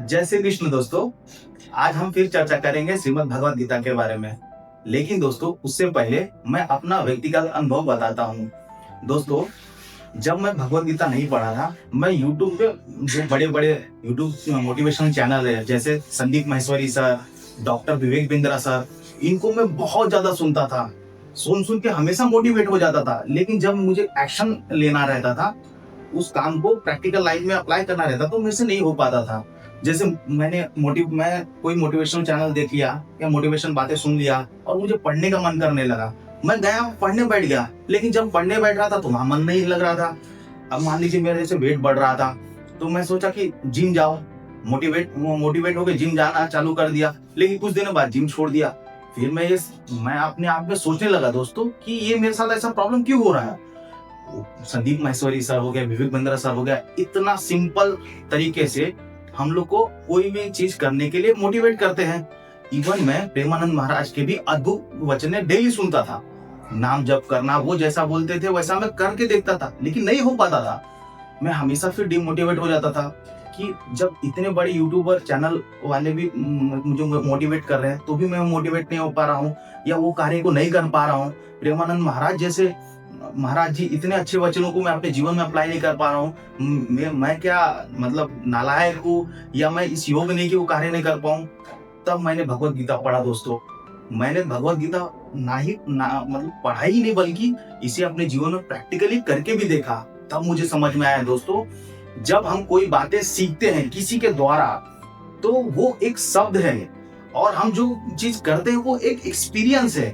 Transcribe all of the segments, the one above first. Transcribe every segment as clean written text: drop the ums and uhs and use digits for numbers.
जय श्री कृष्ण दोस्तों। आज हम फिर चर्चा करेंगे श्रीमद् भगवद गीता के बारे में। लेकिन दोस्तों उससे पहले मैं अपना व्यक्तिगत अनुभव बताता हूँ। दोस्तों जब मैं भगवद गीता नहीं पढ़ा था, मैं यूट्यूब पे जो बड़े बड़े यूट्यूब मोटिवेशनल चैनल है जैसे Sandeep Maheshwari sir, doctor Vivek Bindra sir, इनको मैं बहुत ज्यादा सुनता था। सुन के हमेशा मोटिवेट हो जाता था। लेकिन जब मुझे एक्शन लेना रहता था, उस काम को प्रैक्टिकल लाइफ में अप्लाई करना रहता तो मेरे से नहीं हो पाता था। जैसे मैं कोई मोटिवेशनल चैनल देख लिया या मोटिवेशन बातें सुन लिया और मुझे पढ़ने का मन करने लगा, मैं गया पढ़ने बैठ गया। लेकिन जब पढ़ने बैठ रहा था तो वहां मन नहीं लग रहा था। अब मान लीजिए मेरे जैसे वेट बढ़ रहा था तो मैं सोचा कि जिम जाओ, मोटिवेट होकर जिम जाना चालू कर दिया। लेकिन कुछ दिनों बाद जिम छोड़ दिया। फिर मैं अपने आप में सोचने लगा दोस्तों कि ये मेरे साथ ऐसा प्रॉब्लम क्यों हो रहा है। संदीप माहेश्वरी सर हो गया, विवेक बिंद्रा सर हो गया, इतना सिंपल तरीके से हम लोग को कोई भी चीज करने के लिए मोटिवेट करते हैं। इवन मैं प्रेमानंद महाराज के भी अद्भुत वचन डेली सुनता था। नाम जप करना, वो जैसा बोलते थे वैसा मैं करके देखता था, लेकिन नहीं हो पाता था। मैं हमेशा फिर डिमोटिवेट हो जाता था कि जब इतने बड़े यूट्यूबर चैनल वाले भी मुझे मोटिवेट कर रहे हैं तो भी मैं मोटिवेट नहीं हो पा रहा हूँ या वो कार्य को नहीं कर पा रहा हूँ। प्रेमानंद महाराज जैसे महाराज जी इतने अच्छे वचनों को मैं अपने जीवन में अप्लाई नहीं कर पा रहा हूँ। मैं क्या मतलब नालायक हूँ या मैं इस योग नहीं कि वो कार्य नहीं कर पाऊँ। तब मैंने भगवत गीता पढ़ा दोस्तों। मैंने भगवत गीता मतलब पढ़ा ही नहीं, बल्कि इसे अपने जीवन में प्रैक्टिकली करके भी देखा। तब मुझे समझ में आया दोस्तों, जब हम कोई बातें सीखते हैं किसी के द्वारा तो वो एक शब्द है और हम जो चीज करते हैं वो एक एक्सपीरियंस है।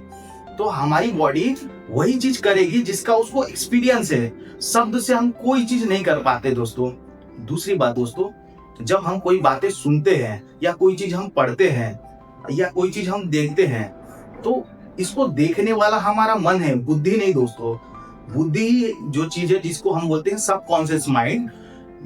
तो हमारी बॉडी वही चीज करेगी जिसका उसको एक्सपीरियंस है। शब्द से हम कोई चीज नहीं कर पाते दोस्तों। दूसरी बात दोस्तों, जब हम कोई बातें सुनते हैं या कोई चीज हम पढ़ते हैं या कोई चीज हम देखते हैं तो इसको देखने वाला हमारा मन है, बुद्धि नहीं दोस्तों। बुद्धि जो चीज है जिसको हम बोलते हैं सबकॉन्शियस माइंड,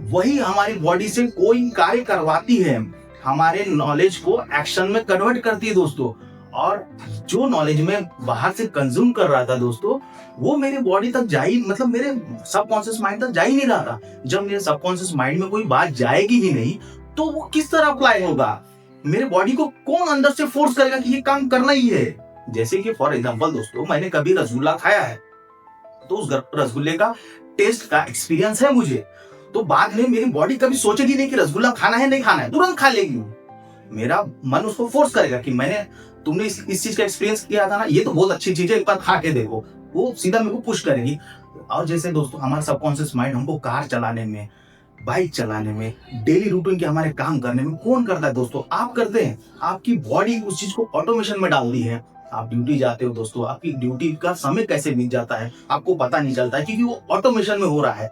वही हमारी बॉडी से कोई कार्य करवाती है, हमारे नॉलेज को एक्शन में कन्वर्ट करती है दोस्तों। और जो नॉलेज मैं बाहर से कंज्यूम कर रहा था दोस्तों, वो मेरे बॉडी तक मतलब मेरे सबकॉन्शियस माइंड तक जा ही नहीं रहा था। जब मेरे सबकॉन्शियस माइंड में कोई बात जाएगी ही नहीं तो वो किस तरह अप्लाई होगा। मेरे बॉडी को कौन अंदर से फोर्स करेगा कि ये काम करना ही है। जैसे कि फॉर एग्जांपल दोस्तों, मैंने कभी रसगुल्ला खाया है तो उस रसगुल्ले का टेस्ट का एक्सपीरियंस है मुझे, तो बाद में मेरी बॉडी कभी सोचेगी नहीं कि रसगुल्ला खाना है नहीं खाना है, तुरंत खा लेगी। मेरा मन उसको फोर्स करेगा कि तुमने इस चीज का एक्सपीरियंस किया था ना, ये तो बहुत अच्छी चीज है, एक बार खा के देखो। वो सीधा मेरे को पुश करेगी। और जैसे दोस्तों हमारा सबकॉन्शियस माइंड हमको कार चलाने में, बाइक चलाने में, डेली रूटीन के हमारे काम करने में कौन करता है दोस्तों? आप करते हैं। आपकी बॉडी उस चीज को ऑटोमेशन में डाल दी है। आप ड्यूटी जाते हो दोस्तों, आपकी ड्यूटी का समय कैसे बीत जाता है आपको पता नहीं चलता है, क्योंकि वो ऑटोमेशन में हो रहा है।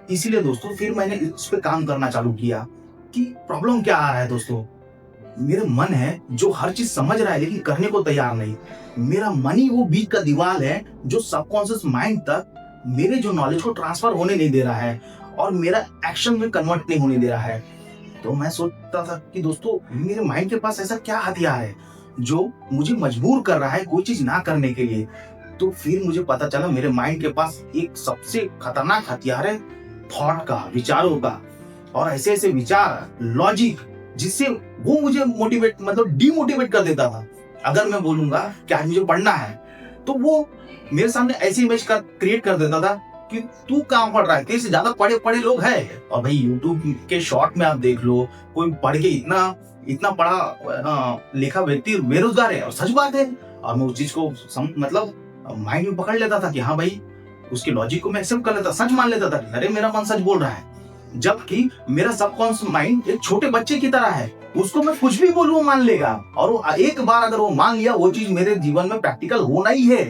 इसीलिए दोस्तों फिर मैंने इस पे काम करना चालू किया कि प्रॉब्लम क्या आ रहा है दोस्तों। मेरा मन है जो हर चीज समझ रहा है लेकिन करने को तैयार नहीं। मेरा मन ही वो बीच का दीवार है जो सबकॉन्शियस माइंड तक मेरे जो नॉलेज को ट्रांसफर होने नहीं दे रहा है और मेरा एक्शन में कन्वर्ट नहीं होने दे रहा है। तो मैं सोचता था कि दोस्तों मेरे माइंड के पास ऐसा क्या हथियार है जो मुझे मजबूर कर रहा है कोई चीज ना करने के लिए। तो फिर मुझे पता चला मेरे माइंड के पास एक सबसे खतरनाक हथियार है थॉट का, विचारों का। और ऐसे ऐसे विचार, लॉजिक, जिससे वो मुझे डिमोटिवेट कर देता था। अगर मैं बोलूंगा कि आज मुझे पढ़ना है तो वो मेरे सामने ऐसी इमेज क्रिएट कर देता था कि तू कहाँ पढ़ रहा है, तेरे से ज्यादा पढ़े लोग हैं। और भाई यूट्यूब के शॉर्ट में आप देख लो, कोई पढ़ के इतना पढ़ा लिखा व्यक्ति बेरोजगार है, और सच बात है। और मैं उस चीज को माइंड में पकड़ लेता था कि हाँ भाई, उसके लॉजिक को मैं एक्सेप्ट कर लेता, सच मान लेता था कि अरे मेरा मन सच बोल रहा है। जबकि मेरा सबकॉन्शियस माइंड एक छोटे बच्चे की तरह है, उसको मैं कुछ भी बोलूं वो मान लेगा। और वो एक बार अगर वो मान लिया, वो चीज मेरे जीवन में प्रैक्टिकल होना ही है।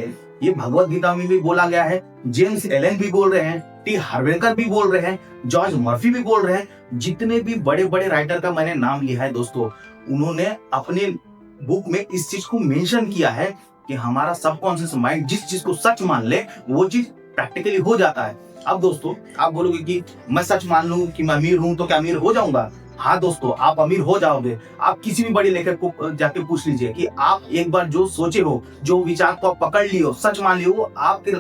ये भगवत गीता में भी बोला गया है, जेम्स एलन भी बोल रहे हैं, टी हार्वेकर भी बोल रहे हैं, जॉर्ज मर्फी भी बोल रहे हैं। जितने भी बड़े बड़े राइटर का मैंने नाम लिया है दोस्तों, उन्होंने अपने बुक में इस चीज को मेंशन किया है कि हमारा सबकॉन्शियस माइंड जिस चीज को सच मान ले वो चीज प्रैक्टिकली हो जाता है। अब दोस्तों आप बोलोगे कि मैं सच मान लूं कि मैं अमीर हूं तो क्या अमीर हो जाऊंगा? हाँ दोस्तों, आप अमीर हो जाओगे। आप किसी भी बड़े लेखक को जाके पूछ लीजिए कि आप एक बार जो सोचे हो, जो विचार को आप पकड़ लियो, सच मान लियो, वो आपके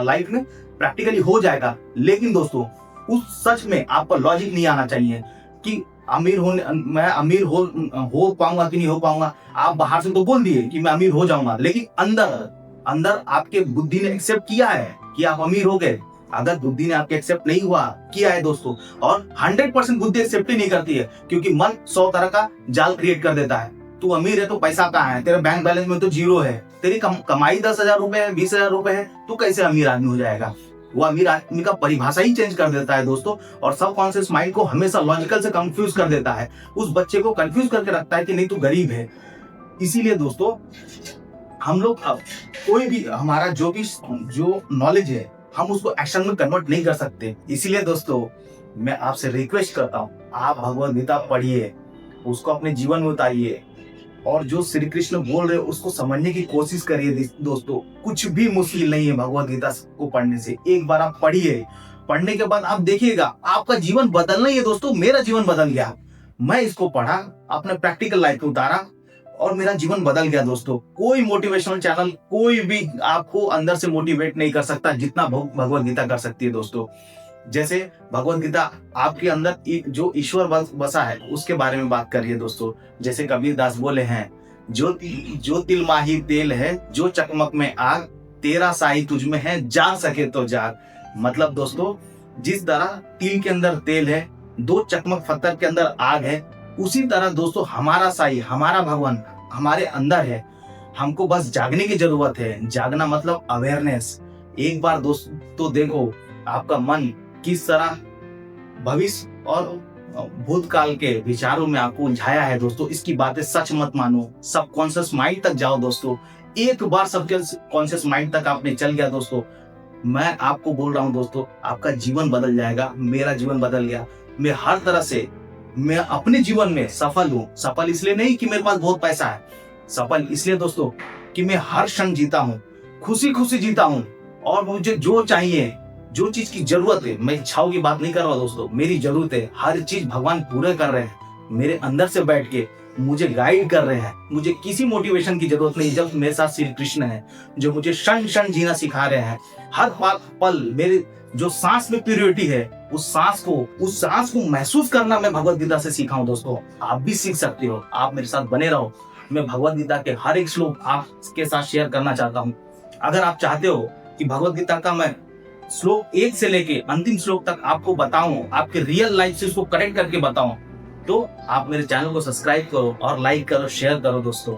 लाइफ में प्रैक्टिकली हो जाएगा। लेकिन दोस्तों उस सच में आपका लॉजिक नहीं आना चाहिए कि मैं अमीर हो पाऊंगा कि नहीं हो पाऊंगा। आप बाहर से तो बोल दिए कि मैं अमीर हो जाऊंगा, लेकिन अंदर अंदर आपके बुद्धि ने एक्सेप्ट किया है कि आप अमीर हो गए? अगर बुद्धि ने आपके एक्सेप्ट नहीं हुआ किया है दोस्तों, और 100% बुद्धि एक्सेप्ट ही नहीं करती है, क्योंकि मन 100 तरह का जाल क्रिएट कर देता है। तू अमीर है तो पैसा कहाँ है, तेरे बैंक बैलेंस में तो जीरो है, तेरी कमाई 10,000 रुपए है, 20,000 रुपए है, तू कैसे अमीर आदमी हो जाएगा? वो अमीर आदमी का परिभाषा ही चेंज कर देता है दोस्तों, और सबकॉन्शियस माइंड को हमेशा लॉजिकल से कंफ्यूज कर देता है, उस बच्चे को कंफ्यूज करके रखता है कि नहीं तू गरीब है। इसीलिए दोस्तों हम लोग अब कोई भी हमारा जो नॉलेज है हम उसको एक्शन में कन्वर्ट नहीं कर सकते। इसीलिए दोस्तों मैं आपसे रिक्वेस्ट करता हूँ, आप भगवद गीता पढ़िए, उसको अपने जीवन में उतारिए, और जो श्री कृष्ण बोल रहे हैं उसको समझने की कोशिश करिए दोस्तों। कुछ भी मुश्किल नहीं है भगवद गीता को पढ़ने से। एक बार आप पढ़िए, पढ़ने के बाद आप देखिएगा आपका जीवन बदलना ही है दोस्तों। मेरा जीवन बदल गया, मैं इसको पढ़ा, अपने प्रैक्टिकल लाइफ में उतारा और मेरा जीवन बदल गया दोस्तों। कोई मोटिवेशनल चैनल, कोई भी आपको अंदर से मोटिवेट नहीं कर सकता जितना भगवद गीता कर सकती है दोस्तों। जैसे भगवद गीता आपके अंदर जो ईश्वर बसा है उसके बारे में बात कर रही है दोस्तों। जैसे कबीर दास बोले हैं, जो तिल माही तेल है, जो चकमक में आग, तेरा साई तुझ में है, जाग सके तो जाग। मतलब दोस्तों जिस तरह तिल के अंदर तेल है, दो चकमक पत्थर के अंदर आग है, उसी तरह दोस्तों हमारा साई, हमारा भगवान हमारे अंदर है। हमको बस जागने की जरूरत है। जागना मतलब अवेयरनेस। एक बार दोस्तों देखो आपका मन किस तरह भविष्य और भूतकाल के विचारों में आपको उलझाया है दोस्तों। इसकी बातें सच मत मानो, सबकॉन्शियस माइंड तक जाओ दोस्तों। एक बार सबके कॉन्शियस माइंड तक आपने चल गया दोस्तों, मैं आपको बोल रहा हूं दोस्तों, आपका जीवन बदल जाएगा। मेरा जीवन बदल गया। मैं हर तरह से मैं अपने जीवन में सफल हूँ। सफल इसलिए नहीं कि मेरे पास बहुत पैसा है, सफल इसलिए दोस्तों कि मैं हर क्षण जीता हूँ, खुशी खुशी जीता हूँ, और मुझे जो चाहिए, जो चीज की जरूरत है, मैं इच्छाओं की बात नहीं कर रहा दोस्तों, मेरी जरूरत है, हर चीज भगवान पूरे कर रहे हैं। मेरे अंदर से बैठ के मुझे गाइड कर रहे हैं। मुझे किसी मोटिवेशन की जरूरत नहीं, जब मेरे साथ श्री कृष्ण है जो मुझे क्षण क्षण जीना सिखा रहे हैं। हर पल मेरे जो सांस में प्योरिटी है, उस सांस को महसूस करना मैं भगवद गीता से सीखा हूं दोस्तों। आप भी सीख सकते हो, आप मेरे साथ बने रहो। मैं भगवद गीता के हर एक श्लोक आपके साथ शेयर करना चाहता हूं। अगर आप चाहते हो कि भगवद गीता का मैं श्लोक 1 से लेके अंतिम श्लोक तक आपको बताऊं, आपके रियल लाइफ से उसको कनेक्ट करके बताऊं, तो आप मेरे चैनल को सब्सक्राइब करो और लाइक करो, शेयर करो दोस्तों।